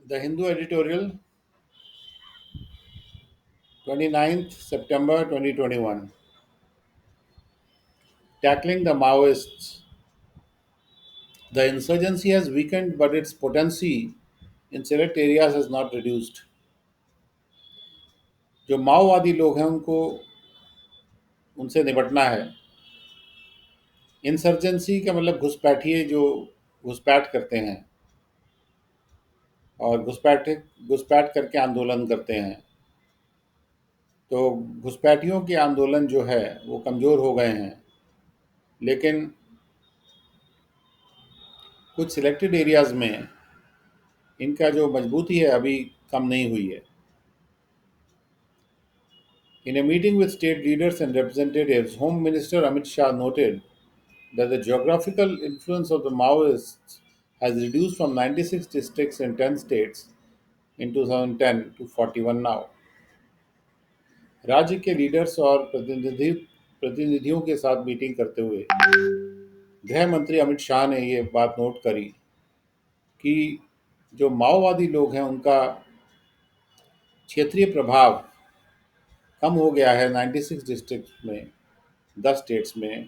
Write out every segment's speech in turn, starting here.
The Hindu editorial, 29th September 2021. Tackling the Maoists. The insurgency has weakened, but its potency in select areas has not reduced. जो माओवादी लोग हैं उनको उनसे निपटना है। इंसर्जेंसी का मतलब घुसपैठिए जो घुसपैठ करते हैं और घुसपैठ करके आंदोलन करते हैं। तो घुसपैठियों के आंदोलन जो है वो कमज़ोर हो गए हैं, लेकिन कुछ सिलेक्टेड एरियाज़ में इनका जो मजबूती है अभी कम नहीं हुई है। In a meeting with state leaders and representatives, Home Minister Amit Shah noted that the geographical influence of the Maoists has reduced from 96 districts in 10 states in 2010 to 41 now. राज्य के लीडर्स और प्रतिनिधियों के साथ मीटिंग करते हुए गृह मंत्री अमित शाह ने ये बात नोट करी कि जो माओवादी लोग हैं उनका क्षेत्रीय प्रभाव कम हो गया है। 96 डिस्ट्रिक्ट में 10 स्टेट्स में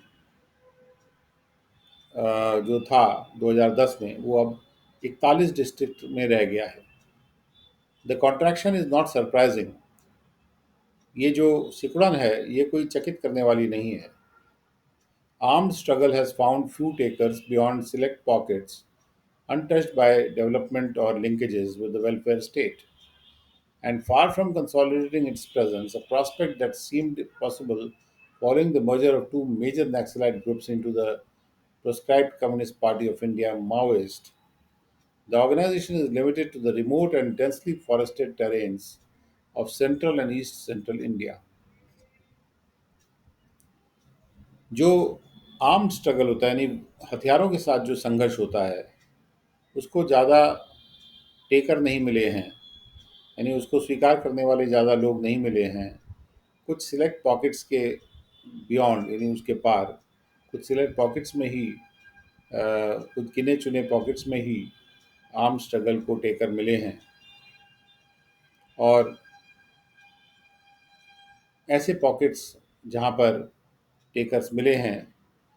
जो था 2010 में वो अब 41 डिस्ट्रिक्ट में रह गया है। The contraction is not surprising. ये जो सिकुड़न है ये कोई चकित करने वाली नहीं है। Armed struggle has found few takers beyond select pockets untouched by development or linkages with the welfare state. And far from consolidating its presence, a prospect that seemed possible following the merger of two major Naxalite groups into the proscribed Communist Party of India Maoist. The organization is limited to the remote and densely forested terrains of central and east central India. जो armed struggle होता है यानी हथियारों के साथ जो संघर्ष होता है उसको ज़्यादा टेकर नहीं मिले हैं, यानी उसको स्वीकार करने वाले ज़्यादा लोग नहीं मिले हैं। कुछ सिलेक्ट पॉकेट्स के बियॉन्ड यानी उसके पार कुछ सिलेक्ट पॉकेट्स में ही कुछ गिने चुने पॉकेट्स में ही आर्म स्ट्रगल को टेकर मिले हैं। और ऐसे पॉकेट्स जहाँ पर टेकर्स मिले हैं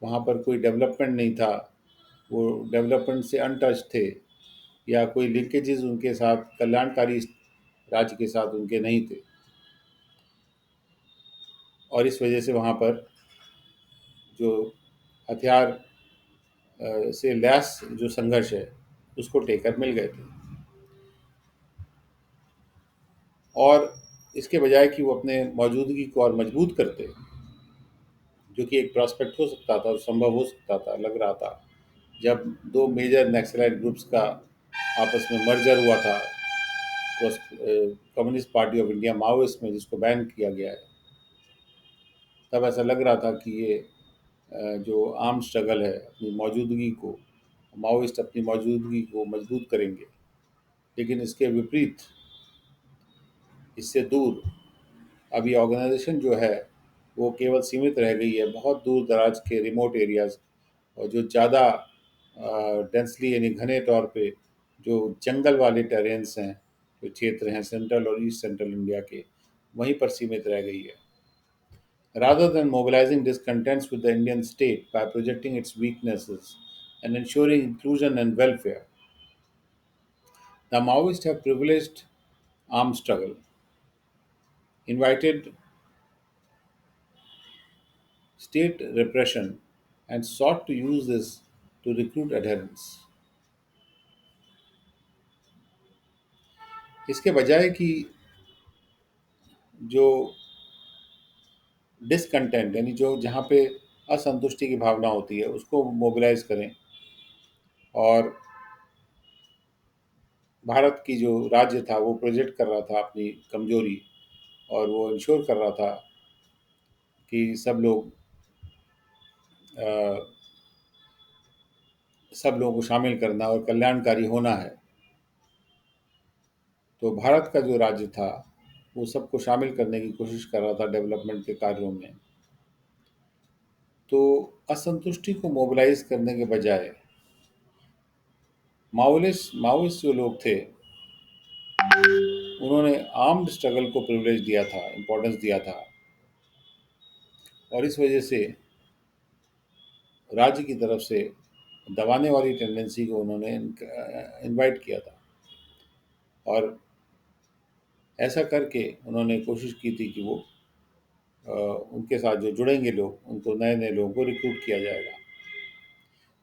वहाँ पर कोई डेवलपमेंट नहीं था, वो डेवलपमेंट से अनटच थे या कोई लिंकेजेस उनके साथ कल्याणकारी राज्य के साथ उनके नहीं थे, और इस वजह से वहाँ पर जो हथियार से लैस जो संघर्ष है उसको टेकर मिल गए थे। और इसके बजाय कि वो अपने मौजूदगी को और मजबूत करते, जो कि एक प्रॉस्पेक्ट हो सकता था और संभव हो सकता था, लग रहा था जब दो मेजर नक्सलाइट ग्रुप्स का आपस में मर्जर हुआ था communist party of India Maoist में, जिसको बैन किया गया है, तब ऐसा लग रहा था कि ये जो आर्म स्ट्रगल है अपनी मौजूदगी को माओइस्ट अपनी मौजूदगी को मजबूत करेंगे। लेकिन इसके विपरीत, इससे दूर अब ये ऑर्गेनाइजेशन जो है वो केवल सीमित रह गई है बहुत दूर दराज के रिमोट एरियाज़ और जो ज़्यादा डेंसली यानी घने तौर पे जो जंगल वाले टेरेन्स हैं, जो क्षेत्र हैं सेंट्रल और ईस्ट सेंट्रल इंडिया के, वहीं पर सीमित रह गई है। Rather than mobilizing discontents with the Indian state by projecting its weaknesses and ensuring inclusion and welfare, the Maoists have privileged armed struggle, invited state repression, and sought to use this to recruit adherents. इसके बजाय कि जो discontent यानी जो जहाँ पे असंतुष्टि की भावना होती है उसको मोबिलाइज करें और भारत की जो राज्य था वो प्रोजेक्ट कर रहा था अपनी कमजोरी, और वो इंश्योर कर रहा था कि सब लोगों को शामिल करना और कल्याणकारी होना है। तो भारत का जो राज्य था वो सबको शामिल करने की कोशिश कर रहा था डेवलपमेंट के कार्यों में। तो असंतुष्टि को मोबिलाइज करने के बजाय माओइस्ट जो लोग थे उन्होंने आर्म्ड स्ट्रगल को प्रिविलेज दिया था, इम्पोर्टेंस दिया था, और इस वजह से राज्य की तरफ से दबाने वाली टेंडेंसी को उन्होंने इनवाइट किया था। और ऐसा करके उन्होंने कोशिश की थी कि वो उनके साथ जो जुड़ेंगे लोग, उनको नए नए लोगों को रिक्रूट किया जाएगा।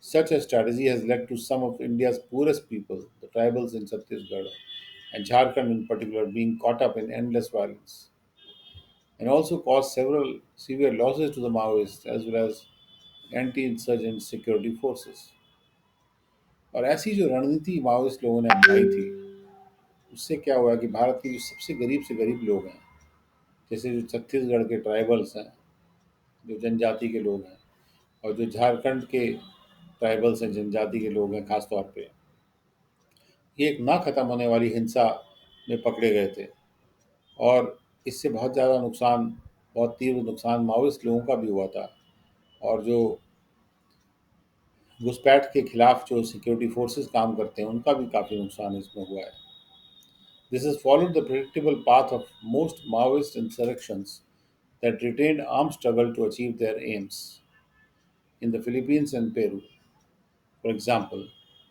Such a strategy has led to some of India's poorest people, the tribals in Chhattisgarh and Jharkhand in particular, being caught up in endless violence, and also caused several severe losses to the Maoists as well as anti-insurgent security forces. और ऐसी जो रणनीति Maoist लोगों ने अपनाई थी, उससे क्या हुआ कि भारत के जो सबसे गरीब से गरीब लोग हैं, जैसे जो छत्तीसगढ़ के ट्राइबल्स हैं, जो जनजाति के लोग हैं, और जो झारखंड के ट्राइबल्स हैं, जनजाति के लोग हैं खास तौर पे, ये एक ना ख़त्म होने वाली हिंसा में पकड़े गए थे। और इससे बहुत ज़्यादा नुकसान, बहुत तीव्र नुकसान माओइस्ट लोगों का भी हुआ था। और जो घुसपैठ के खिलाफ जो सिक्योरिटी फोर्सेस काम करते हैं, उनका भी काफ़ी नुकसान इसमें हुआ है। This has followed the predictable path of most Maoist insurrections that retained armed struggle to achieve their aims. In the Philippines and Peru, for example,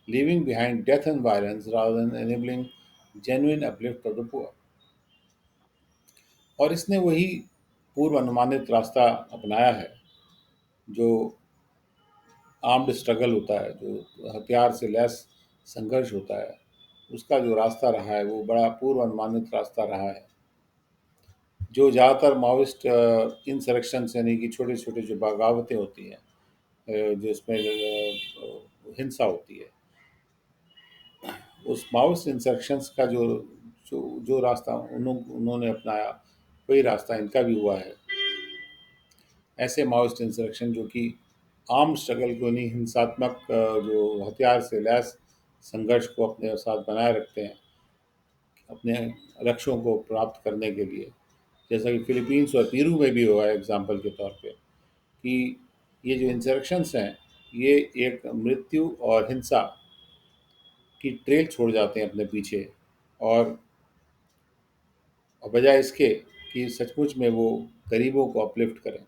leaving behind death and violence rather than enabling genuine uplift of the poor. और इसने वही पूर्व अनुमानित रास्ता अपनाया है जो armed struggle होता है, जो हथियार से लैस संघर्ष होता है, उसका जो रास्ता रहा है वो बड़ा पूर्व अनुमानित रास्ता रहा है, जो ज़्यादातर माओइस्ट इंसरेक्शंस यानी कि छोटे छोटे जो बगावतें होती हैं, जिसमें हिंसा होती है, उस माओइस्ट इंसरेक्शंस का जो जो रास्ता उन्होंने अपनाया, वही रास्ता इनका भी हुआ है। ऐसे माओइस्ट इंसरेक्शन जो कि आर्म स्ट्रगल को नहीं, हिंसात्मक जो हथियार से लैस संघर्ष को अपने साथ बनाए रखते हैं अपने लक्ष्यों को प्राप्त करने के लिए, जैसा कि फिलीपींस और पीरू में भी हुआ है एग्जाम्पल के तौर पे, कि ये जो इंसरेक्शंस हैं, ये एक मृत्यु और हिंसा की ट्रेल छोड़ जाते हैं अपने पीछे, और बजाय इसके कि सचमुच में वो गरीबों को अपलिफ्ट करें।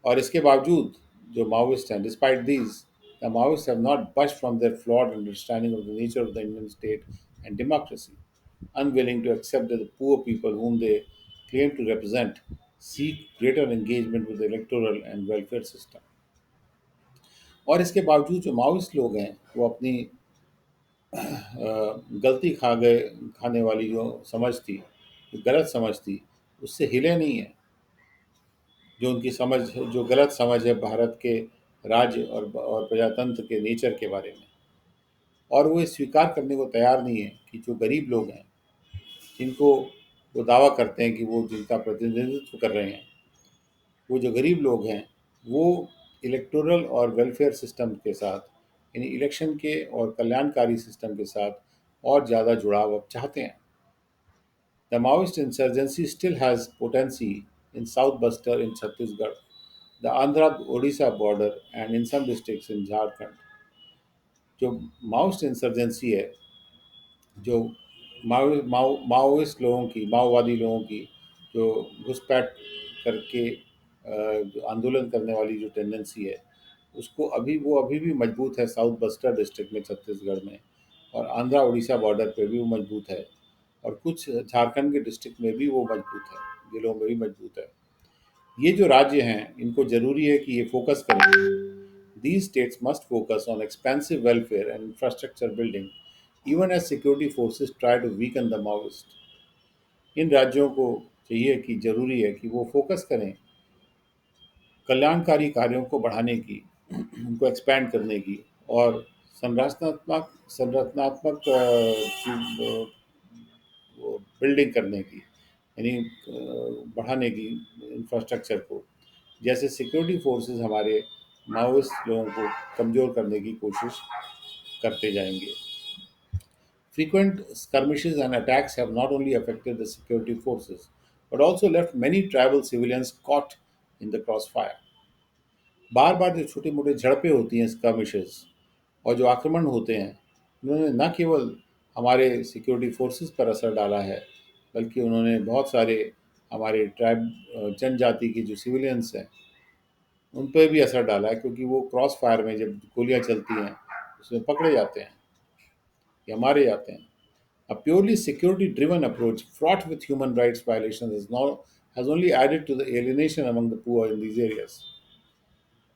और इसके बावजूद जो माओइस्ट हैं, despite these, the Maoist have not bust from their flawed understanding of the nature of the Indian state and democracy, unwilling to accept that the poor people whom they claim to represent seek greater engagement with the electoral and welfare system. और इसके बावजूद जो Maoist लोग हैं, वो अपनी गलती खाने वाली जो समझ थी, जो गलत समझ थी, उससे हिले नहीं है। जो उनकी समझ, जो गलत समझ है भारत के राज्य और प्रजातंत्र के नेचर के बारे में, और वो ये स्वीकार करने को तैयार नहीं है कि जो गरीब लोग हैं, जिनको वो दावा करते हैं कि वो जिनका प्रतिनिधित्व कर रहे हैं, वो जो गरीब लोग हैं, वो इलेक्टोरल और वेलफेयर सिस्टम के साथ, यानी इलेक्शन के और कल्याणकारी सिस्टम के साथ और ज़्यादा जुड़ाव अब चाहते हैं। The Maoist insurgency still has potency in South Buster in Chhattisgarh, the Andhra Odisha border, and in some districts in Jharkhand. जो माओइस्ट इंसर्जेंसी है, जो माओइस्ट लोगों की, माओवादी लोगों की जो घुसपैठ करके जो आंदोलन करने वाली जो टेंडेंसी है, उसको अभी भी मजबूत है साउथ बस्टर डिस्ट्रिक्ट में छत्तीसगढ़ में, और आंध्रा उड़ीसा बॉर्डर पे भी वो मजबूत है, और कुछ झारखंड के डिस्ट्रिक्ट में भी वो मजबूत है, जिलों में भी मजबूत है। ये जो राज्य हैं, इनको ज़रूरी है कि ये फोकस करें। These states must focus on expansive welfare and infrastructure building, even as security forces try to weaken the Maoist. इन राज्यों को चाहिए कि ज़रूरी है कि वो फोकस करें कल्याणकारी कार्यों को बढ़ाने की, उनको एक्सपैंड करने की, और संरचनात्मक संरचनात्मक बिल्डिंग करने की, यानी बढ़ाने की इंफ्रास्ट्रक्चर को, जैसे सिक्योरिटी फोर्सेस हमारे माओइस्ट लोगों को कमज़ोर करने की कोशिश करते जाएंगे। Frequent skirmishes and attacks have not only affected the security forces but also left many tribal civilians caught in the crossfire. बार बार जो छोटी मोटी झड़पें होती हैं, skirmishes, और जो आक्रमण होते हैं, उन्होंने न केवल हमारे सिक्योरिटी फोर्सेस पर असर डाला है, बल्कि उन्होंने बहुत सारे हमारे ट्राइब जनजाति के जो सिविलियंस हैं उन पर भी असर डाला है, क्योंकि वो क्रॉस फायर में जब गोलियां चलती हैं उसमें पकड़े जाते हैं या मारे जाते हैं. A purely security driven approach fraught with human rights violations has only added to the alienation among the poor in these areas.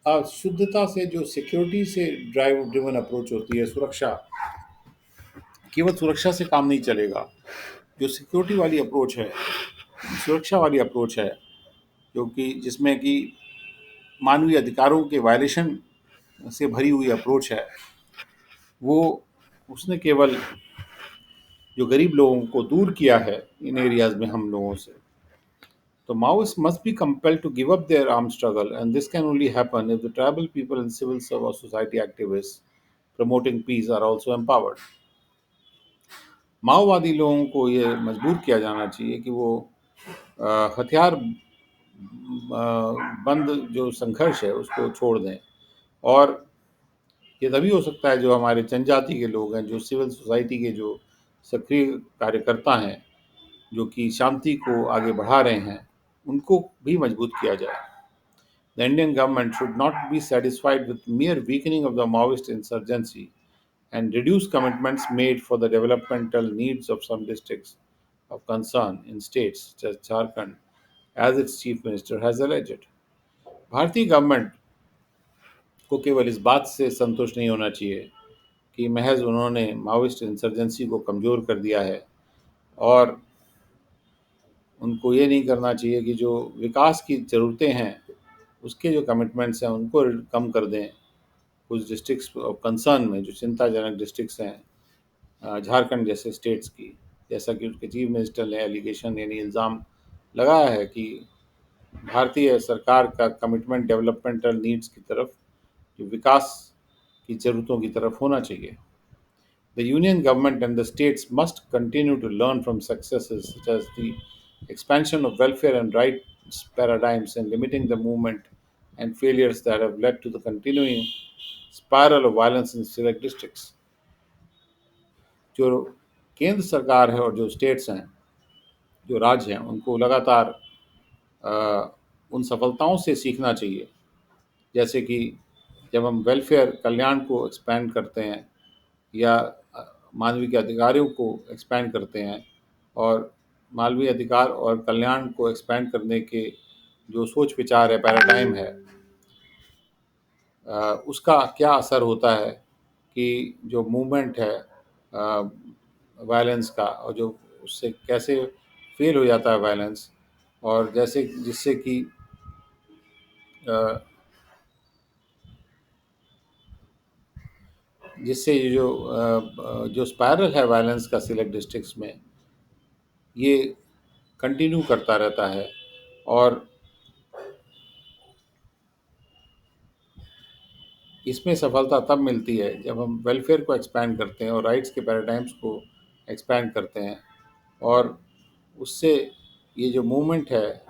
शुद्धता से जो सिक्योरिटी से ड्राइव ड्रिवन अप्रोच होती है, सुरक्षा, केवल सुरक्षा से काम नहीं चलेगा. जो सिक्योरिटी वाली अप्रोच है, सुरक्षा वाली अप्रोच है, जो कि जिसमें कि मानवीय अधिकारों के वायलेशन से भरी हुई अप्रोच है, वो उसने केवल जो गरीब लोगों को दूर किया है इन एरियाज में हम लोगों से. The Maoists must be compelled to give up their armed struggle, and this can only happen if the tribal people and civil society activists promoting peace are also empowered. माओवादी लोगों को ये मजबूर किया जाना चाहिए कि वो हथियार बंद जो संघर्ष है उसको छोड़ दें. और ये तभी हो सकता है जो हमारे जनजाति के लोग हैं, जो सिविल सोसाइटी के जो सक्रिय कार्यकर्ता हैं, जो कि शांति को आगे बढ़ा रहे हैं, उनको भी मजबूत किया जाए. The Indian government should not be satisfied with mere weakening of the Maoist insurgency and reduce commitments made for the developmental needs of some districts of concern in states such as Jharkhand, as its chief minister has alleged. भारतीय government को केवल इस बात से संतुष्ट नहीं होना चाहिए कि महज उन्होंने माओइस्ट इंसर्जेंसी को कमज़ोर कर दिया है, और उनको ये नहीं करना चाहिए कि जो विकास की ज़रूरतें हैं उसके जो कमिटमेंट्स हैं उनको कम कर दें. कुछ डिस्ट्रिक्ट्स ऑफ कंसर्न में जो चिंताजनक डिस्ट्रिक्ट्स हैं झारखंड जैसे स्टेट्स की, जैसा कि उसके चीफ मिनिस्टर ने एलिगेशन यानी इल्ज़ाम लगाया है कि भारतीय सरकार का कमिटमेंट डेवलपमेंटल नीड्स की तरफ, जो विकास की ज़रूरतों की तरफ होना चाहिए. The union government and the states must continue to learn from successes such as the expansion of welfare and rights paradigms and limiting the movement, and failures that have led to the continuing spiral of violence in select districts. जो केंद्र सरकार है और जो states हैं, जो राज्य हैं, उनको लगातार उन सफलताओं से सीखना चाहिए. जैसे कि जब हम वेलफेयर कल्याण को एक्सपैंड करते हैं या मानवीय के अधिकारों को एक्सपैंड करते हैं, और मानवीय अधिकार और कल्याण को एक्सपैंड करने के जो सोच विचार है, पैराडाइम है, उसका क्या असर होता है कि जो मूवमेंट है वायलेंस का, और जो उससे कैसे फेल हो जाता है वायलेंस, और जैसे जिससे कि जिससे ये जो स्पायरल है वायलेंस का सिलेक्ट डिस्ट्रिक्ट्स में, ये कंटिन्यू करता रहता है. और इसमें सफलता तब मिलती है जब हम वेलफेयर को एक्सपैंड करते हैं और राइट्स के पैराडाइम्स को एक्सपैंड करते हैं, और उससे ये जो मूवमेंट है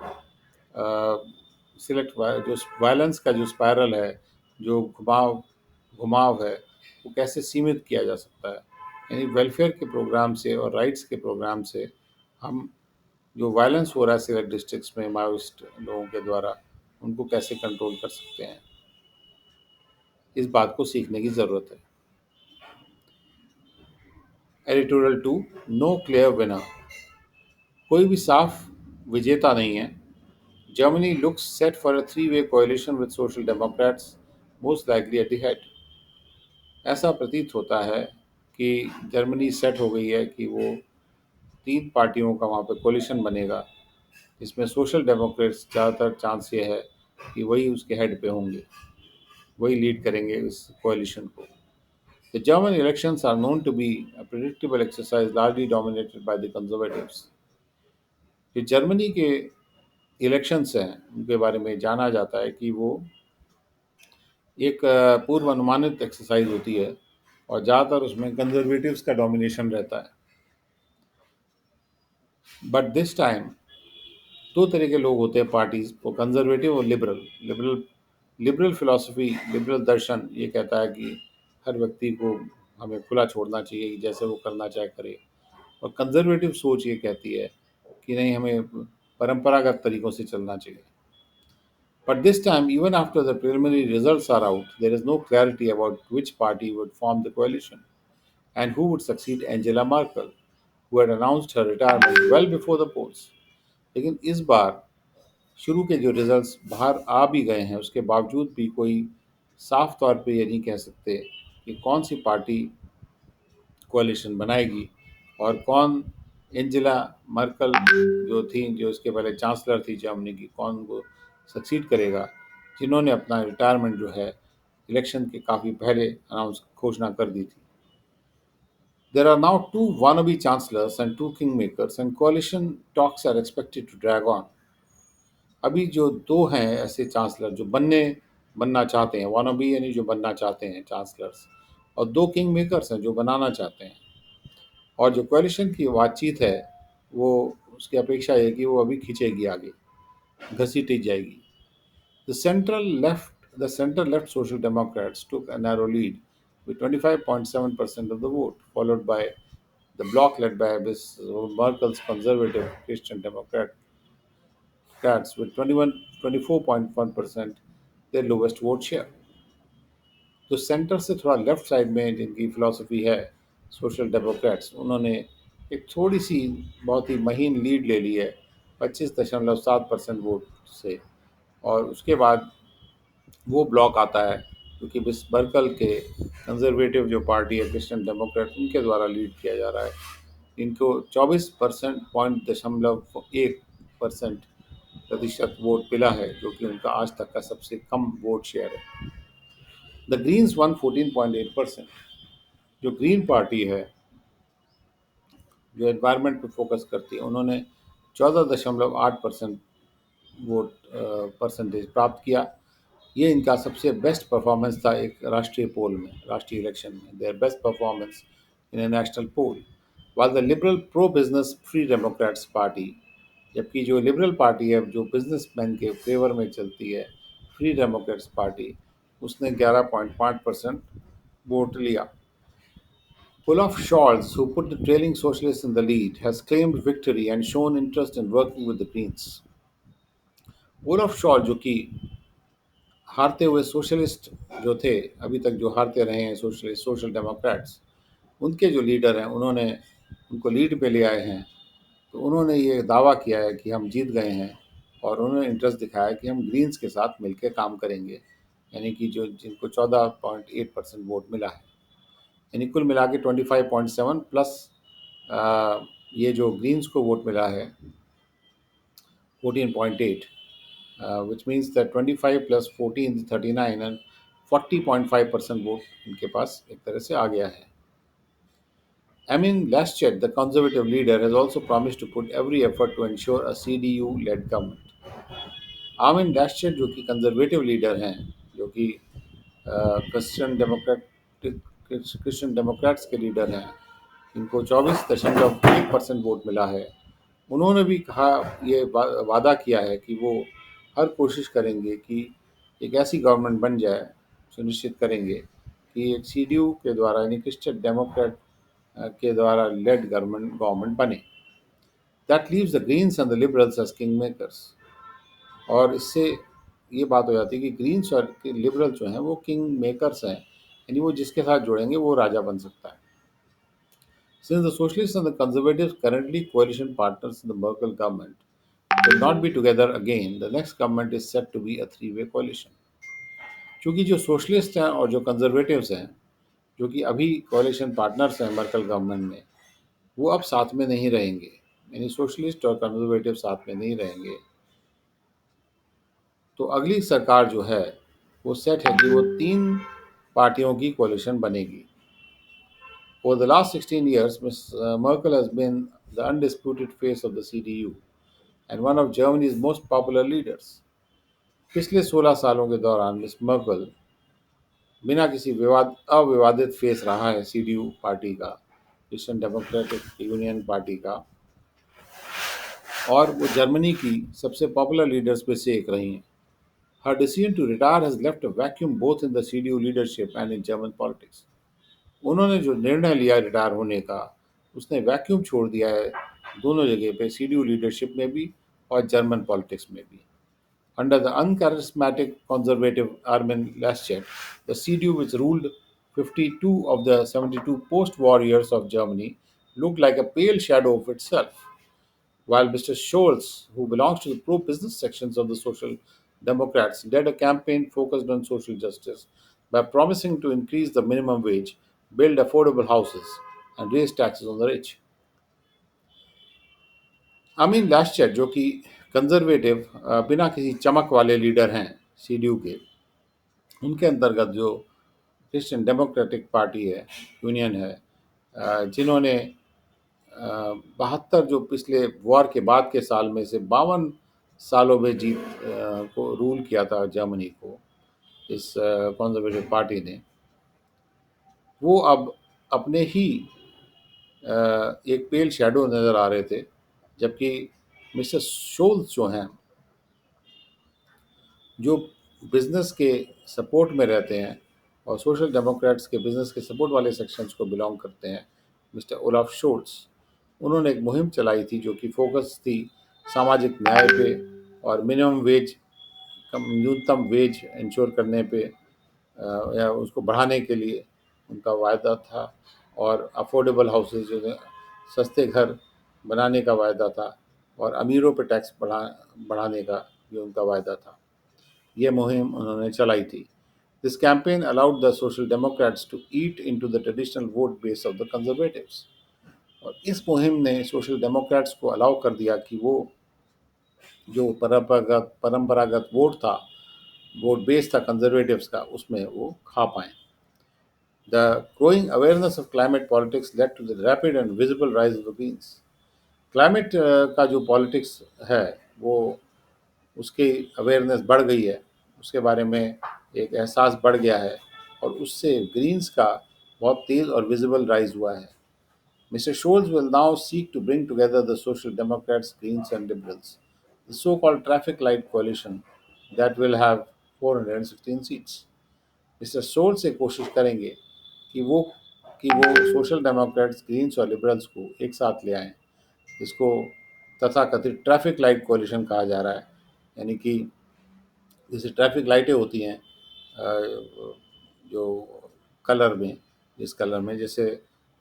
सिलेक्ट जो वायलेंस का जो स्पायरल है, जो घुमाव घुमाव है, वो कैसे सीमित किया जा सकता है. यानी वेलफेयर के प्रोग्राम से और राइट्स के प्रोग्राम से हम जो वायलेंस हो रहा है सिलेक्ट डिस्ट्रिक्ट्स में माओइस्ट लोगों के द्वारा, उनको कैसे कंट्रोल कर सकते हैं, इस बात को सीखने की ज़रूरत है. Editorial 2, no clear winner. कोई भी साफ विजेता नहीं है. Germany looks set for a three way coalition with social democrats, most likely at the head. ऐसा प्रतीत होता है कि जर्मनी सेट हो गई है कि वो 3 पार्टियों का वहाँ पे कोलिशन बनेगा, जिसमें सोशल डेमोक्रेट्स ज़्यादातर चांस ये है कि वही उसके हेड पे होंगे, वही लीड करेंगे इस कोलिशन को. The German elections are known to be a predictable exercise largely dominated by the conservatives. जो जर्मनी के इलेक्शंस हैं उनके बारे में जाना जाता है कि वो एक पूर्व अनुमानित एक्सरसाइज होती है, और ज़्यादातर उसमें कंजर्वेटिव्स का डोमिनेशन रहता है. बट दिस टाइम 2 तरह के लोग होते हैं पार्टीज, वो कंजर्वेटिव और लिबरल. लिबरल फिलॉसफी, लिबरल दर्शन ये कहता है कि हर व्यक्ति को हमें खुला छोड़ना चाहिए कि जैसे वो करना चाहे करे। और कंजर्वेटिव सोच ये कहती है कि नहीं, हमें परंपरागत तरीकों से चलना चाहिए। But this time, even after the preliminary results are out, there is no clarity about which party would form the coalition and who would succeed Angela Merkel, who had announced her retirement well before the polls. लेकिन इस बार शुरू के जो results बाहर आ भी गए हैं, उसके बावजूद भी कोई साफ तौर पे ये नहीं कह सकते कि कौन सी पार्टी कोalition बनाएगी और कौन एंजेला मर्कल जो थी, जो इसके पहले चांसलर थी जर्मनी की, कौन वो सक्सीड करेगा, जिन्होंने अपना रिटायरमेंट जो है इलेक्शन के काफ़ी पहले अनाउंस घोषणा कर दी थी। There are now two wannabe chancellors and two kingmakers, and coalition talks are expected to drag on. अभी जो दो हैं ऐसे चांसलर जो बनना चाहते हैं, वानाबी यानी जो बनना चाहते हैं चांसलर्स, और दो किंग मेकर्स हैं जो बनाना चाहते हैं। और जो कोalition की बातचीत है, वो उसकी अपेक्षा है कि वो अभी खींचेगी आगे, घसीटी जाएगी। The center left Social Democrats took a narrow lead with 25.7% of the vote, followed by the bloc led by Ms. Merkel's conservative Christian Democrats with 24.1%, their lowest vote share. जो सेंटर से थोड़ा लेफ्ट साइड में जिनकी philosophy है, social Democrats, उन्होंने एक थोड़ी सी बहुत ही महीन लीड ले ली है 25.7% वोट से। और उसके बाद वो ब्लॉक आता है क्योंकि मिस बर्कल के कंजर्वेटिव जो पार्टी है क्रिश्चियन डेमोक्रेट, उनके द्वारा लीड किया जा रहा है। इनको 24% प्रतिशत वोट मिला है, जो कि उनका आज तक का सबसे कम वोट शेयर है। The Greens won 14.8%। जो ग्रीन पार्टी है, जो एनवायरनमेंट पे फोकस करती है, उन्होंने 14.8% वोट परसेंटेज प्राप्त किया। ये इनका सबसे बेस्ट परफॉर्मेंस था एक राष्ट्रीय पोल में, राष्ट्रीय इलेक्शन में, their best performance in a national poll. While the liberal pro business free democrats party, जबकि जो लिबरल पार्टी है जो बिजनेसमैन के फेवर में चलती है, फ्री डेमोक्रेट्स पार्टी, उसने 11.5% वोट लिया। Olaf Scholz, who put the trailing socialists in the lead, has claimed victory and shown interest in working with the Greens. Olaf shawl, जो कि हारते हुए सोशलिस्ट जो थे, अभी तक जो हारते रहे हैं सोशलिस्ट सोशल डेमोक्रेट्स, उनके जो लीडर हैं, उन्होंने उनको लीड पे ले आए हैं। तो उन्होंने ये दावा किया है कि हम जीत गए हैं, और उन्होंने इंटरेस्ट दिखाया कि हम ग्रीन्स के साथ मिलकर काम करेंगे, यानी कि जो जिनको 14.8% वोट मिला है, यानी कुल मिला के 25.7 प्लस ये जो ग्रीन्स को वोट मिला है 14.8, which means that 25 plus 14 is 39 and 40.5% vote इनके पास एक तरह से आ गया है। Amin Laschet, the conservative leader, has also promised to put every effort to ensure a CDU-led government. Amini लैशेट जो कि कंजर्वेटिव लीडर हैं, जो कि क्रिश्चियन डेमोक्रेट्स के लीडर हैं, इनको 24.1% वोट मिला है। उन्होंने भी कहा, ये वादा किया है कि वो हर कोशिश करेंगे कि एक ऐसी गवर्नमेंट बन जाए, सुनिश्चित करेंगे कि एक सीडीयू के द्वारा यानी क्रिश्चियन डेमोक्रेट के द्वारा लेड गवर्नमेंट बने। That leaves the Greens and the Liberals as king makers. और इससे ये बात हो जाती है कि ग्रीन्स और लिबरल जो हैं वो किंग मेकर्स हैं, यानी वो जिसके साथ जुड़ेंगे वो राजा बन सकता है। Since the socialists and the conservatives currently coalition partners in the Merkel government will not be together again, the next government is set to be a three-way coalition. क्योंकि जो सोशलिस्ट हैं और जो कंजर्वेटिव्स हैं, जो कि अभी कोalition पार्टनर्स हैं मर्कल गवर्नमेंट में, वो अब साथ में नहीं रहेंगे, यानी सोशलिस्ट और कंजर्वेटिव साथ में नहीं रहेंगे। तो अगली सरकार जो है वो सेट है कि वो 3 पार्टियों की कोalition बनेगी। Over the last 16 years, Ms. Merkel has been the undisputed face of the CDU and one of Germany's most popular leaders. पिछले 16 सालों के दौरान मिस मर्कल बिना किसी अविवादित फेस रहा है सीडीयू पार्टी का, क्रिश्चियन डेमोक्रेटिक यूनियन पार्टी का, और वो जर्मनी की सबसे पॉपुलर लीडर्स में से एक रही हैं। Her decision to retire has left a vacuum both in the CDU leadership and in German politics. उन्होंने जो निर्णय लिया रिटायर होने का, उसने वैक्यूम छोड़ दिया है दोनों जगह पे, सीडीयू लीडरशिप में भी और जर्मन पॉलिटिक्स में भी। Under the uncharismatic conservative Armin Laschet, the CDU, which ruled 52 of the 72 post war years of Germany, looked like a pale shadow of itself. While Mr. Scholz, who belongs to the pro business sections of the Social Democrats, led a campaign focused on social justice by promising to increase the minimum wage, build affordable houses, and raise taxes on the rich. अमीन लास्चेट, जो कि conservative बिना किसी चमक वाले leader हैं CDU के, उनके अंतर्गत जो क्रिश्चियन डेमोक्रेटिक पार्टी है, यूनियन है, जिन्होंने 72 जो पिछले वॉर के बाद के साल में से 52 सालों में जीत को रूल किया था जर्मनी को, इस कंजर्वेटिव पार्टी ने, वो अब अपने ही एक पेल शैडो नज़र आ रहे थे। जबकि मिस्टर शोल्स जो हैं, जो बिजनेस के सपोर्ट में रहते हैं और सोशल डेमोक्रेट्स के बिजनेस के सपोर्ट वाले सेक्शंस को बिलोंग करते हैं, मिस्टर ओलाफ शोल्स, उन्होंने एक मुहिम चलाई थी जो कि फोकस थी सामाजिक न्याय पे और मिनिमम वेज, न्यूनतम वेज इंश्योर करने पे, या उसको बढ़ाने के लिए उनका वायदा था, और अफोर्डेबल हाउसेज जो है, सस्ते घर बनाने का वायदा था, और अमीरों पे टैक्स बढ़ाने का भी उनका वायदा था। ये मुहिम उन्होंने चलाई थी। This campaign allowed the Social Democrats to eat into the traditional vote base of the Conservatives. और इस मुहिम ने सोशल डेमोक्रेट्स को अलाउ कर दिया कि वो जो परंपरागत वोट था, वोट बेस था कंजर्वेटिव्स का, उसमें वो खा पाएँ। The growing awareness of climate politics led to the rapid and visible rise of the Greens. Climate का जो पॉलिटिक्स है, वो उसकी अवेयरनेस बढ़ गई है, उसके बारे में एक एहसास बढ़ गया है, और उससे ग्रीन्स का बहुत तेज़ और विजिबल राइज हुआ है। Mr. Scholz will now seek to bring together the Social Democrats, Greens, and Liberals, the so called traffic light coalition that will have 416 seats. Mister Scholz से कोशिश करेंगे कि वो सोशल डेमोक्रेट्स, ग्रीन्स और Liberals को एक साथ ले आएँ। इसको तथाकथित ट्रैफिक लाइट कोalition कहा जा रहा है। यानी कि जैसे ट्रैफिक लाइटें होती हैं, जो कलर में, जिस कलर में, जैसे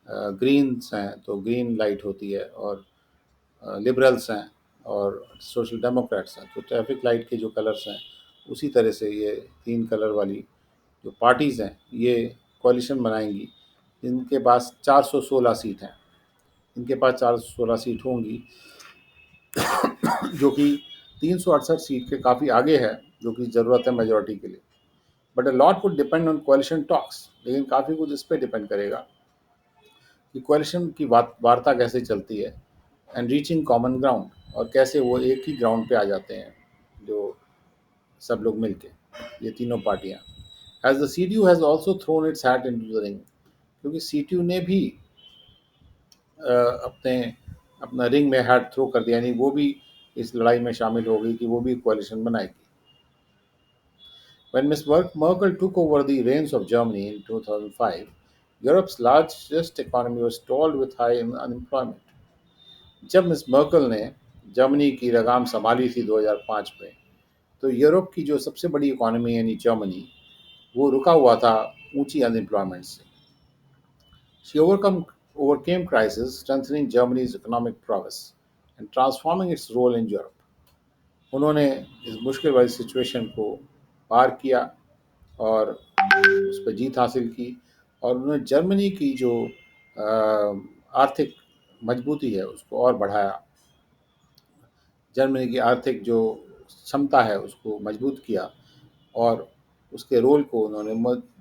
ग्रीन्स हैं तो ग्रीन लाइट होती है, और लिबरल्स हैं और सोशल डेमोक्रेट्स हैं तो ट्रैफिक लाइट के जो कलर्स हैं, उसी तरह से ये 3 कलर वाली जो पार्टीज़ हैं, ये कोalition बनाएंगी। इनके पास 416 सीट हैं। इनके पास 416 सीट होंगी, जो कि 368 सीट के काफ़ी आगे है, जो कि ज़रूरत है मेजॉरिटी के लिए। But a lot would depend on कोalition talks. लेकिन काफ़ी कुछ इस पर डिपेंड करेगा कि कोalition की वार्ता कैसे चलती है, एंड रीचिंग कॉमन ग्राउंड, और कैसे वो एक ही ग्राउंड पे आ जाते हैं, जो सब लोग मिलके, ये तीनों पार्टियाँ। As the CDU has also thrown its hat into the ring, क्योंकि CDU ने भी अपने अपना रिंग में हैट थ्रो कर दिया, यानी वो भी इस लड़ाई में शामिल हो गई कि वो भी कोalition बनाएगी। When Ms. Merkel took over the reins of Germany in 2005, Europe's largest economy was stalled with high unemployment. जब मिस मर्कल ने जर्मनी की लगाम संभाली थी 2005 में, तो यूरोप की जो सबसे बड़ी इकोनॉमी यानी जर्मनी, वो रुका हुआ था ऊंची अनएम्प्लॉयमेंट से। She overcame crisis, strengthening Germany's economic prowess and transforming its role in Europe. उन्होंने इस मुश्किल वाली सिचुएशन को पार किया और उस पर जीत हासिल की, और उन्होंने जर्मनी की जो आर्थिक मजबूती है उसको और बढ़ाया। जर्मनी की आर्थिक जो क्षमता है उसको मजबूत किया, और उसके रोल को उन्होंने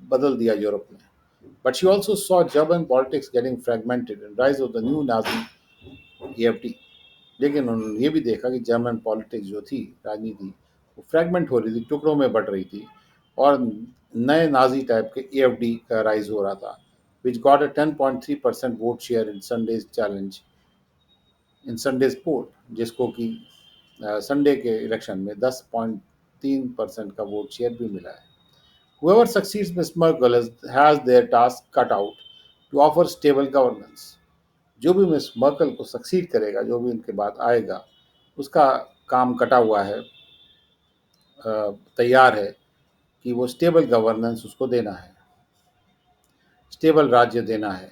बदल दिया यूरोप में। But she also saw German politics getting fragmented and rise of the new Nazi AfD. लेकिन उन्होंने ये भी देखा कि जर्मन पॉलिटिक्स जो थी, राजनीति, वो फ्रैगमेंट हो रही थी, टुकड़ों में बट रही थी, और नए नाजी टाइप के AfD का राइज हो रहा था, which got a 10.3% vote share in Sunday's challenge in Sunday's poll, जिसको कि संडे के इलेक्शन में 10.3% का वोट शेयर भी मिला है। Whoever succeeds Ms. Merkel has their task cut out to offer stable governance. जो भी मिस मर्कल को सक्सीड करेगा, जो भी उनके बाद आएगा, उसका काम कटा हुआ है, तैयार है कि वो स्टेबल गवर्नेंस उसको देना है, स्टेबल राज्य देना है,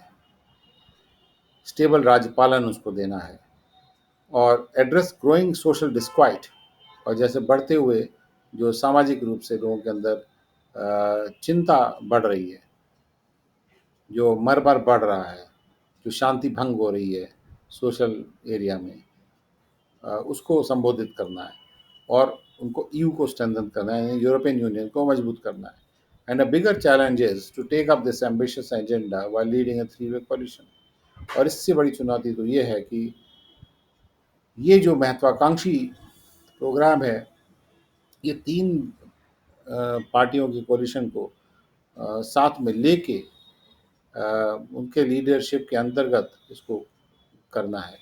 स्टेबल राज्य पालन उसको देना है, और एड्रेस ग्रोइंग सोशल डिस्क्वाइट, और जैसे बढ़ते हुए जो सामाजिक रूप से लोगों के अंदर चिंता बढ़ रही है, जो मर बढ़ रहा है, जो शांति भंग हो रही है सोशल एरिया में, उसको संबोधित करना है, और उनको ईयू को स्ट्रेंथन करना है, यूरोपियन यूनियन को मजबूत करना है। And a bigger challenge is to take up this ambitious agenda while leading a three way coalition. और इससे बड़ी चुनौती तो ये है कि ये जो महत्वाकांक्षी प्रोग्राम है, ये तीन पार्टियों की कोलिशन को साथ में लेके उनके लीडरशिप के अंतर्गत इसको करना है।